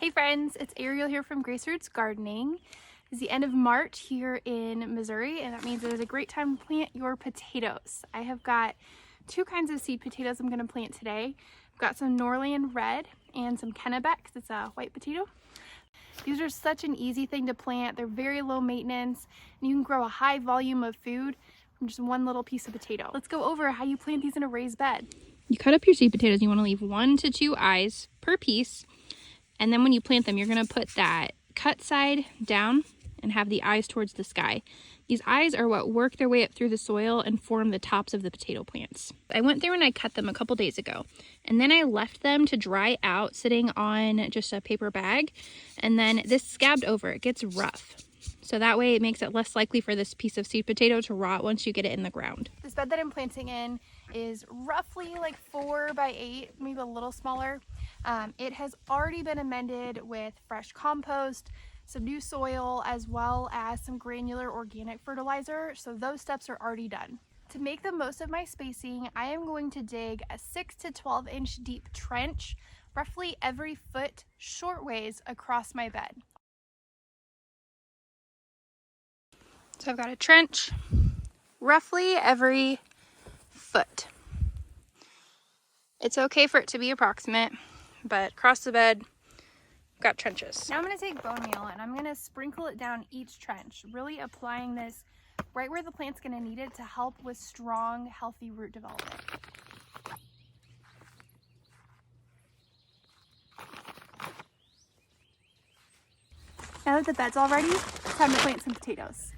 Hey friends, it's Ariel here from Grace Roots Gardening. It's the end of March here in Missouri, and that means it is a great time to plant your potatoes. I have got two kinds of seed potatoes I'm going to plant today. I've got some Norland Red and some Kennebec. It's a white potato. These are such an easy thing to plant. They're very low maintenance, and you can grow a high volume of food from just one little piece of potato. Let's go over how you plant these in a raised bed. You cut up your seed potatoes. You want to leave 1 to 2 eyes per piece. And then when you plant them, you're going to put that cut side down and have the eyes towards the sky. These eyes are what work their way up through the soil and form the tops of the potato plants. I went through and I cut them a couple days ago. And then I left them to dry out sitting on just a paper bag. And then this scabbed over. It gets rough. So that way it makes it less likely for this piece of seed potato to rot once you get it in the ground. This bed that I'm planting in is roughly like 4 by 8, maybe a little smaller. It has already been amended with fresh compost, some new soil, as well as some granular organic fertilizer. So those steps are already done. To make the most of my spacing, I am going to dig a 6 to 12 inch deep trench, roughly every foot shortways across my bed. So I've got a trench roughly every foot. It's okay for it to be approximate, but across the bed, I've got trenches. Now I'm going to take bone meal and I'm going to sprinkle it down each trench, really applying this right where the plant's going to need it to help with strong, healthy root development. Now that the bed's all ready, it's time to plant some potatoes.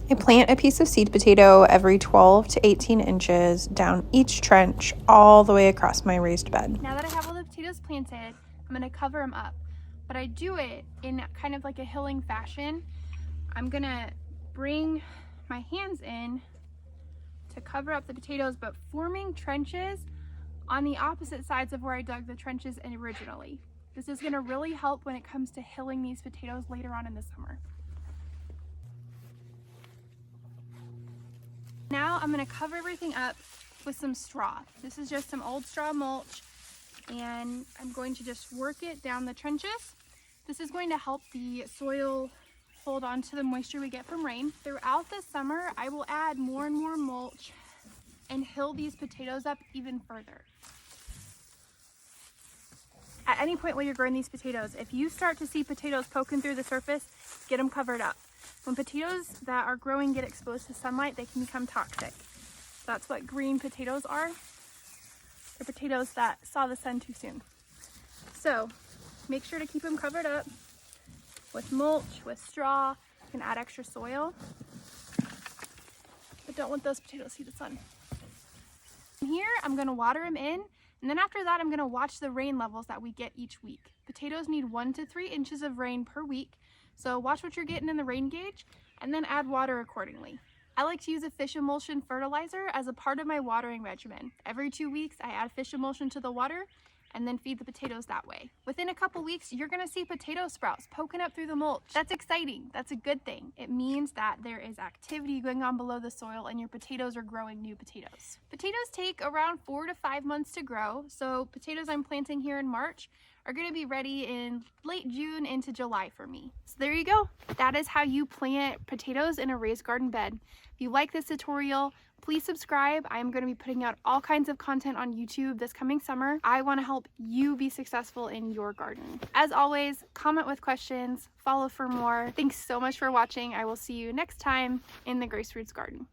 I plant a piece of seed potato every 12 to 18 inches down each trench all the way across my raised bed. Now that I have all the potatoes planted, I'm going to cover them up. But I do it in kind of like a hilling fashion. I'm going to bring my hands in to cover up the potatoes, but forming trenches on the opposite sides of where I dug the trenches in originally. This is going to really help when it comes to hilling these potatoes later on in the summer. Now I'm going to cover everything up with some straw. This is just some old straw mulch, and I'm going to just work it down the trenches. This is going to help the soil hold on to the moisture we get from rain. Throughout the summer, I will add more and more mulch and hill these potatoes up even further. At any point while you're growing these potatoes, if you start to see potatoes poking through the surface, get them covered up. When potatoes that are growing get exposed to sunlight, they can become toxic. That's what green potatoes are. They're potatoes that saw the sun too soon. So make sure to keep them covered up with mulch, with straw. You can add extra soil, but don't let those potatoes see the sun. From here, I'm going to water them in, and then after that, I'm going to watch the rain levels that we get each week. Potatoes need 1 to 3 inches of rain per week. So watch what you're getting in the rain gauge and then add water accordingly. I like to use a fish emulsion fertilizer as a part of my watering regimen. Every 2 weeks, I add fish emulsion to the water and then feed the potatoes that way. Within a couple weeks, you're gonna see potato sprouts poking up through the mulch. That's exciting, that's a good thing. It means that there is activity going on below the soil and your potatoes are growing new potatoes. Potatoes take around 4 to 5 months to grow, so potatoes I'm planting here in March are gonna be ready in late June into July for me. So there you go. That is how you plant potatoes in a raised garden bed. If you like this tutorial, please subscribe. I'm going to be putting out all kinds of content on YouTube this coming summer. I want to help you be successful in your garden. As always, comment with questions, follow for more. Thanks so much for watching. I will see you next time in the Grace Roots Garden.